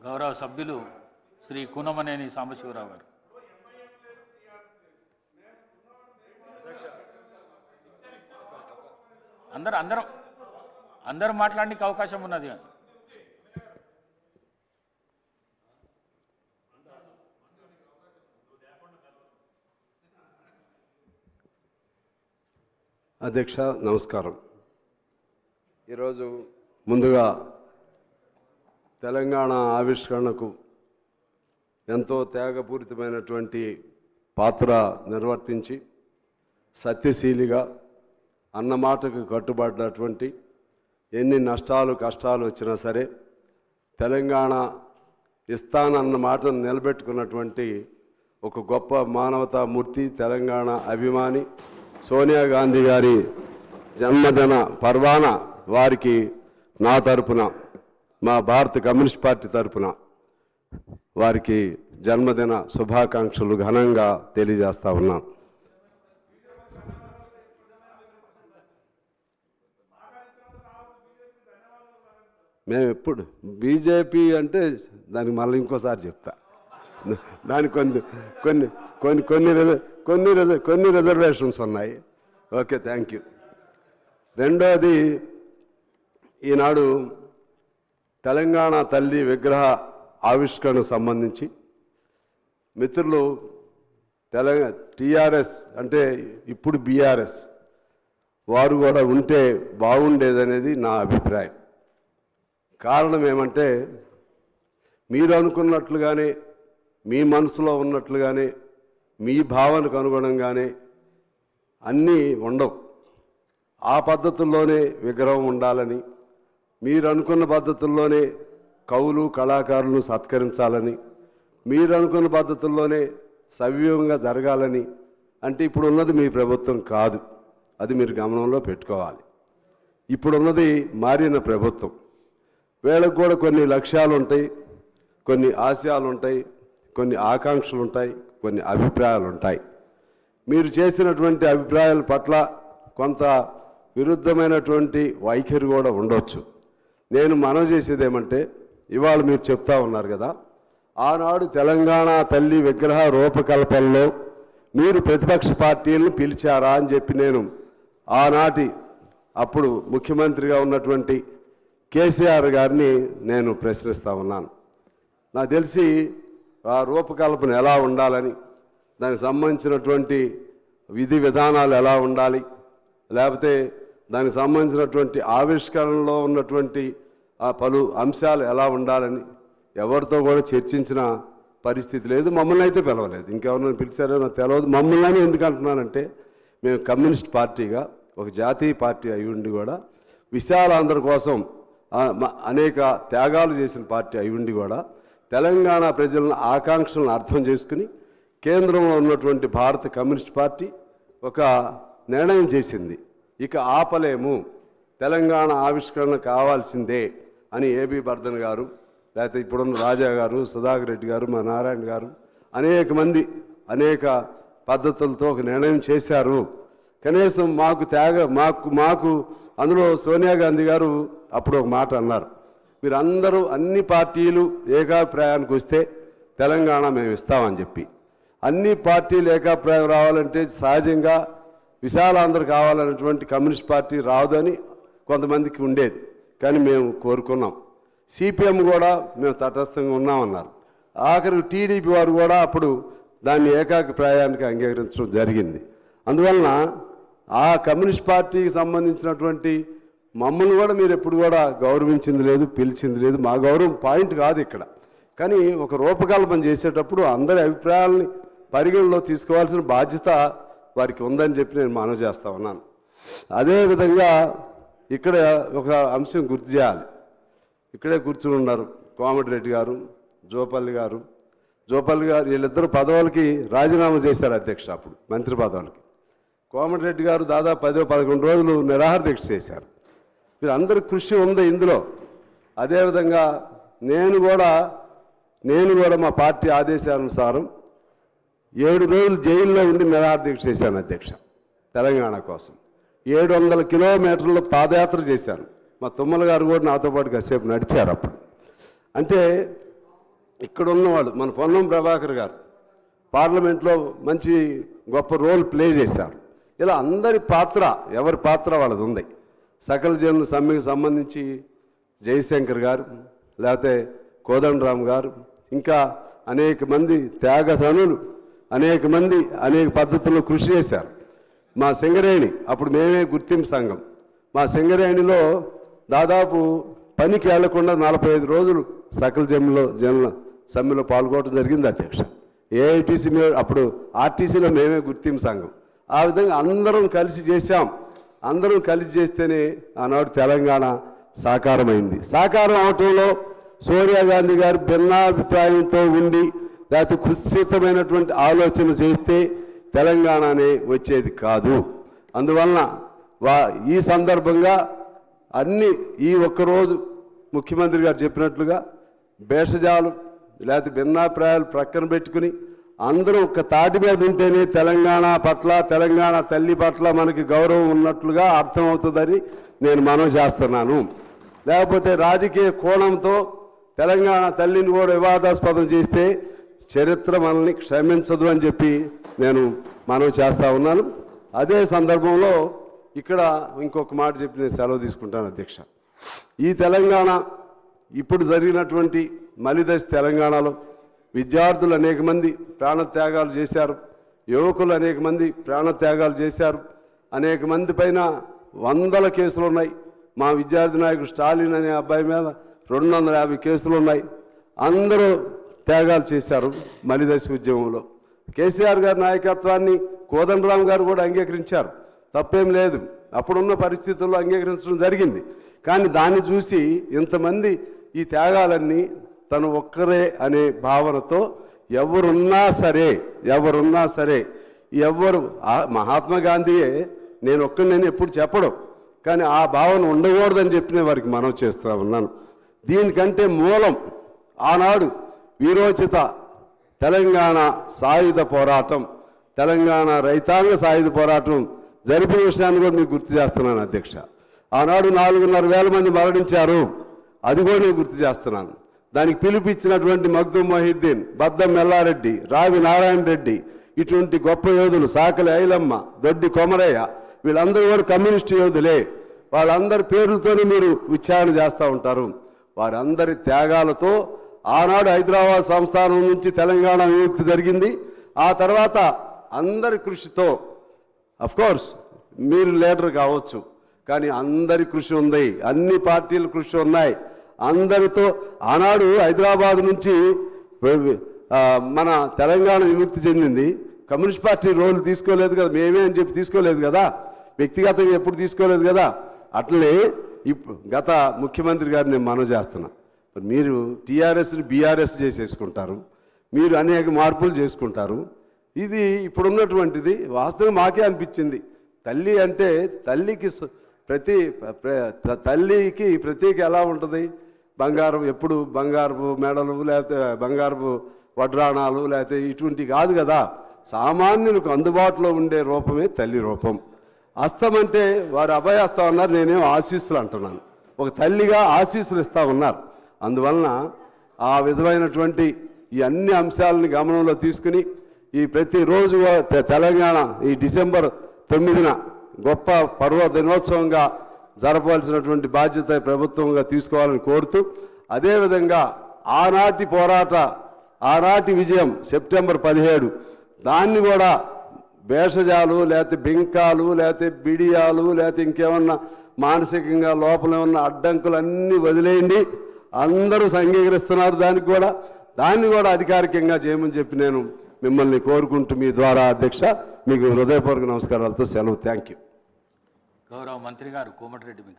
గౌరవ సభ్యులు శ్రీ కూనమనేని సాంబశివరావు గారు. అందరూ మాట్లాడడానికి అవకాశం ఉన్నది. అధ్యక్ష నమస్కారం. ఈరోజు ముందుగా తెలంగాణ ఆవిష్కరణకు ఎంతో త్యాగపూరితమైనటువంటి పాత్ర నిర్వర్తించి సత్యశీలిగా అన్నమాటకు కట్టుబడినటువంటి ఎన్ని నష్టాలు కష్టాలు వచ్చినా సరే తెలంగాణ ఇస్తానన్న మాటను నిలబెట్టుకున్నటువంటి ఒక గొప్ప మానవతామూర్తి, తెలంగాణ అభిమాని సోనియా గాంధీ గారి జన్మదిన పర్వాన వారికి నా తరపున, మా భారత కమ్యూనిస్ట్ పార్టీ తరపున వారికి జన్మదిన శుభాకాంక్షలు ఘనంగా తెలియజేస్తా ఉన్నాను. మేము ఎప్పుడు బీజేపీ అంటే దానికి మళ్ళీ ఇంకోసారి చెప్తా, దానికి కొన్ని రిజర్వేషన్స్ ఉన్నాయి. Okay, thank you. రెండోది, ఈనాడు తెలంగాణ తల్లి విగ్రహ ఆవిష్కరణకు సంబంధించి మిత్రులు టీఆర్ఎస్ అంటే ఇప్పుడు బీఆర్ఎస్ వారు కూడా ఉంటే బాగుండేదనేది నా అభిప్రాయం. కారణం ఏమంటే, మీరు అనుకున్నట్లుగానే మీ మనసులో ఉన్నట్లుగానే మీ భావనకు అనుగుణంగానే అన్నీ ఉండవు. ఆ పద్ధతుల్లోనే విగ్రహం ఉండాలని, మీరు అనుకున్న పద్ధతుల్లోనే కవులు కళాకారులను సత్కరించాలని, మీరు అనుకున్న పద్ధతుల్లోనే సవ్యంగా జరగాలని అంటే ఇప్పుడు ఉన్నది మీ ప్రభుత్వం కాదు. అది మీరు గమనంలో పెట్టుకోవాలి. ఇప్పుడున్నది మారిన ప్రభుత్వం. వీళ్ళకు కూడా కొన్ని లక్ష్యాలు ఉంటాయి, కొన్ని ఆశయాలు ఉంటాయి, కొన్ని ఆకాంక్షలు ఉంటాయి, కొన్ని అభిప్రాయాలు ఉంటాయి. మీరు చేసినటువంటి అభిప్రాయాల పట్ల కొంత విరుద్ధమైనటువంటి వైఖరి కూడా ఉండొచ్చు. నేను మనవి చేసేది ఏమంటే, ఇవాళ మీరు చెప్తా ఉన్నారు కదా, ఆనాడు తెలంగాణ తల్లి విగ్రహ రూపకల్పనలో మీరు ప్రతిపక్ష పార్టీలను పిలిచారా అని చెప్పి నేను ఆనాటి అప్పుడు ముఖ్యమంత్రిగా ఉన్నటువంటి కేసీఆర్ గారిని నేను ప్రశ్నిస్తూ ఉన్నాను. నాకు తెలిసి ఆ రూపకల్పన ఎలా ఉండాలని, దానికి సంబంధించినటువంటి విధి విధానాలు ఎలా ఉండాలి, లేకపోతే దానికి సంబంధించినటువంటి ఆవిష్కరణలో ఉన్నటువంటి ఆ పలు అంశాలు ఎలా ఉండాలని ఎవరితో కూడా చర్చించిన పరిస్థితి లేదు. మమ్మల్ని అయితే పిలవలేదు. ఇంకెవరినైనా పిలిచారో నాకు తెలియదు. మమ్మల్ని ఎందుకు అంటున్నానంటే, మేము కమ్యూనిస్ట్ పార్టీగా ఒక జాతీయ పార్టీ అయి ఉండి కూడా విశాలాంధ్ర కోసం అనేక త్యాగాలు చేసిన పార్టీ అయి ఉండి కూడా తెలంగాణ ప్రజల ఆకాంక్షలను అర్థం చేసుకుని కేంద్రంలో ఉన్నటువంటి భారత కమ్యూనిస్ట్ పార్టీ ఒక నిర్ణయం చేసింది. ఇక ఆపలేము, తెలంగాణ ఆవిష్కరణ కావాల్సిందే అని ఏబీ బర్ధన్ గారు, లేకపోతే ఇప్పుడున్న రాజా గారు, సుధాకర్ రెడ్డి గారు, మా నారాయణ గారు అనేక మంది అనేక పద్ధతులతో ఒక నిర్ణయం చేశారు. కనీసం మాకు అందులో సోనియా గాంధీ గారు అప్పుడు ఒక మాట అన్నారు, మీరందరూ అన్ని పార్టీలు ఏకాభిప్రాయానికి వస్తే తెలంగాణ మేము ఇస్తామని చెప్పి. అన్ని పార్టీలు ఏకాభిప్రాయం రావాలంటే సహజంగా విశాలాంధ్ర కావాలన్నటువంటి కమ్యూనిస్ట్ పార్టీ రాదని కొంతమందికి ఉండేది. కానీ మేము కోరుకున్నాం. సిపిఎం కూడా మేము తటస్థంగా ఉన్నామన్నారు. ఆఖరికి టీడీపీ వారు కూడా అప్పుడు దాన్ని ఏకాభిప్రాయానికి అంగీకరించడం జరిగింది. అందువలన ఆ కమ్యూనిస్ట్ పార్టీకి సంబంధించినటువంటి మమ్మల్ని కూడా మీరు ఎప్పుడు కూడా గౌరవించింది లేదు, పిలిచింది లేదు. మా గౌరవం పాయింట్ కాదు ఇక్కడ. కానీ ఒక రూపకల్పన చేసేటప్పుడు అందరి అభిప్రాయాలని పరిగణలో తీసుకోవాల్సిన బాధ్యత వారికి ఉందని చెప్పి నేను మనవి చేస్తూ ఉన్నాను. అదేవిధంగా ఇక్కడ ఒక అంశం గుర్తు చేయాలి. ఇక్కడే కూర్చుని ఉన్నారు కోమటిరెడ్డి గారు, జోపల్లి గారు వీళ్ళిద్దరు పదవులకి రాజీనామా చేశారు అధ్యక్ష. అప్పుడు మంత్రి పదవులకి కోమటిరెడ్డి గారు దాదాపు 10-11 రోజులు నిరాహార దీక్ష చేశారు. వీరందరి కృషి ఉంది ఇందులో. అదేవిధంగా నేను కూడా మా పార్టీ ఆదేశానుసారం 7 రోజులు జైల్లో ఉండి నిరాహార దీక్ష చేశాను అధ్యక్ష, తెలంగాణ కోసం. 700 కిలోమీటర్లు పాదయాత్ర చేశాను. మా తుమ్మల గారు కూడా నాతో పాటు కాసేపు నడిచారు. అప్పుడు అంటే ఇక్కడ ఉన్నవాళ్ళు మన పొన్నం ప్రభాకర్ గారు పార్లమెంట్లో మంచి గొప్ప రోల్ ప్లే చేశారు. ఇలా అందరి పాత్ర ఎవరి పాత్ర వాళ్ళది ఉంది. సకల జనుల సమ్మెకి సంబంధించి జయశంకర్ గారు, లేకపోతే కోదండరామ్ గారు, ఇంకా అనేక మంది త్యాగధనులు అనేక మంది అనేక పద్ధతుల్లో కృషి చేశారు. మా సింగరేణి అప్పుడు మేమే గుర్తింపు సంఘం. మా సింగరేణిలో దాదాపు పనికి వెళ్లకుండా 45 రోజులు సకల జనుల సమ్మెలో పాల్గొనడం జరిగింది అధ్యక్ష. ఏఐటీసీ అప్పుడు ఆర్టీసీలో మేమే గుర్తింపు సంఘం. ఆ విధంగా అందరం కలిసి చేశాం. అందరం కలిసి చేస్తేనే ఆనాడు తెలంగాణ సాకారమైంది. సాకారం అవటంలో సోనియా గాంధీ గారు భిన్నాభిప్రాయంతో ఉండి లేకపోతే కుత్సితమైనటువంటి ఆలోచన చేస్తే తెలంగాణనే వచ్చేది కాదు. అందువలన ఈ సందర్భంగా ఈ ఒక్కరోజు ముఖ్యమంత్రి గారు చెప్పినట్లుగా భేషజాలు లేకపోతే భిన్నాభిప్రాయాలు ప్రక్కన పెట్టుకుని అందరూ ఒక్క తాటి మీద ఉంటేనే తెలంగాణ పట్ల, తెలంగాణ తల్లి పట్ల మనకి గౌరవం ఉన్నట్లుగా అర్థమవుతుందని నేను మనవి చేస్తున్నాను. లేకపోతే రాజకీయ కోణంతో తెలంగాణ తల్లిని కూడా వివాదాస్పదం చేస్తే చరిత్ర మనల్ని క్షమించదు అని చెప్పి నేను మనవి చేస్తూ ఉన్నాను. అదే సందర్భంలో ఇక్కడ ఇంకొక మాట చెప్పి నేను సెలవు తీసుకుంటాను అధ్యక్ష. ఈ తెలంగాణ ఇప్పుడు జరిగినటువంటి మలిదశ తెలంగాణలో విద్యార్థులు అనేక మంది ప్రాణత్యాగాలు చేశారు, యువకులు అనేక మంది ప్రాణత్యాగాలు చేశారు. అనేక మంది పైన 100 కేసులు ఉన్నాయి. మా విద్యార్థి నాయకుడు స్టాలిన్ అనే అబ్బాయి మీద 250 కేసులు ఉన్నాయి. అందరూ త్యాగాలు చేశారు మలిదశ ఉద్యమంలో. కేసీఆర్ గారి నాయకత్వాన్ని కోదండరామ్ గారు కూడా అంగీకరించారు, తప్పేం లేదు. అప్పుడున్న పరిస్థితుల్లో అంగీకరించడం జరిగింది. కానీ దాన్ని చూసి ఇంతమంది ఈ త్యాగాలన్నీ తను ఒక్కరే అనే భావనతో ఎవరున్నా సరే మహాత్మా గాంధీయే నేను ఒక్కడిని ఎప్పుడు చెప్పడం, కానీ ఆ భావన ఉండకూడదని చెప్పిన వారికి మనం చేస్తూ ఉన్నాను. దీనికంటే మూలం ఆనాడు వీరోచిత తెలంగాణ సాయుధ పోరాటం, తెలంగాణ రైతాంగ సాయుధ పోరాటం జరిపిన విషయాన్ని కూడా మీకు గుర్తు చేస్తున్నాను అధ్యక్ష. ఆనాడు 4,500 మంది మరణించారు, అది కూడా నేను గుర్తు చేస్తున్నాను. దానికి పిలిపించినటువంటి మగ్దుం మొహిద్దీన్, బద్దం మెల్లారెడ్డి, రావి నారాయణ రెడ్డి, ఇటువంటి గొప్ప యోధులు, సాకలి ఐలమ్మ, దొడ్డి కొమరయ్య, వీళ్ళందరూ కూడా కమ్యూనిస్టు యోధులే. వాళ్ళందరి పేర్లతోనే మీరు ఉచ్చారణ చేస్తూ ఉంటారు. వారందరి త్యాగాలతో ఆనాడు హైదరాబాద్ సంస్థానం నుంచి తెలంగాణ విముక్తి జరిగింది. ఆ తర్వాత అందరి కృషితో, అఫ్కోర్స్ మీరు లీడర్ కావచ్చు, కానీ అందరి కృషి ఉంది, అన్ని పార్టీల కృషి ఉన్నాయి. అందరితో ఆనాడు హైదరాబాద్ నుంచి మన తెలంగాణ విముక్తి చెందింది. కమ్యూనిస్ట్ పార్టీ రోల్ తీసుకోలేదు కదా, మేమే అని చెప్పి తీసుకోలేదు కదా, వ్యక్తిగతంగా ఎప్పుడు తీసుకోలేదు కదా. అట్లనే గత ముఖ్యమంత్రి గారిని నేను మనవి చేస్తున్నా, మీరు టీఆర్ఎస్ని బీఆర్ఎస్ చేసేసుకుంటారు, మీరు అనేక మార్పులు చేసుకుంటారు. ఇది ఇప్పుడున్నటువంటిది వాస్తవం మాకే అనిపించింది. తల్లి అంటే తల్లికి తల్లికి ప్రతీక ఎలా ఉంటుంది? బంగారం, ఎప్పుడు బంగారపు మెడలు లేకపోతే బంగారపు వడ్రాణాలు లేకపోతే ఇటువంటి కాదు కదా. సామాన్యులకు అందుబాటులో ఉండే రూపమే తల్లి రూపం. హస్తం అంటే వారు అభయహస్తం అన్నారు, నేనేం ఆశీస్సులు అంటున్నాను. ఒక తల్లిగా ఆశీస్సులు ఇస్తా ఉన్నారు. అందువలన ఆ విధమైనటువంటి ఈ అన్ని అంశాలని గమనంలో తీసుకుని ఈ ప్రతిరోజు తెలంగాణ ఈ డిసెంబర్ 9న గొప్ప పర్వ దినోత్సవంగా జరపవలసినటువంటి బాధ్యత ప్రభుత్వంగా తీసుకోవాలని కోరుతూ, అదేవిధంగా ఆనాటి విజయం సెప్టెంబర్ 17, దాన్ని కూడా భేషజాలు లేకపోతే బింకాలు లేకపోతే బిడియాలు లేకపోతే ఇంకేమన్నా మానసికంగా లోపల ఉన్న అడ్డంకులన్నీ వదిలేయండి. అందరూ అంగీకరిస్తున్నారు దాన్ని కూడా అధికారికంగా చేయమని చెప్పి నేను మిమ్మల్ని కోరుకుంటూ మీ ద్వారా అధ్యక్ష మీకు హృదయపూర్వక నమస్కారాలతో సెలవు. Thank you. గౌరవ మంత్రి గారు కోమటిరెడ్డి వెంకట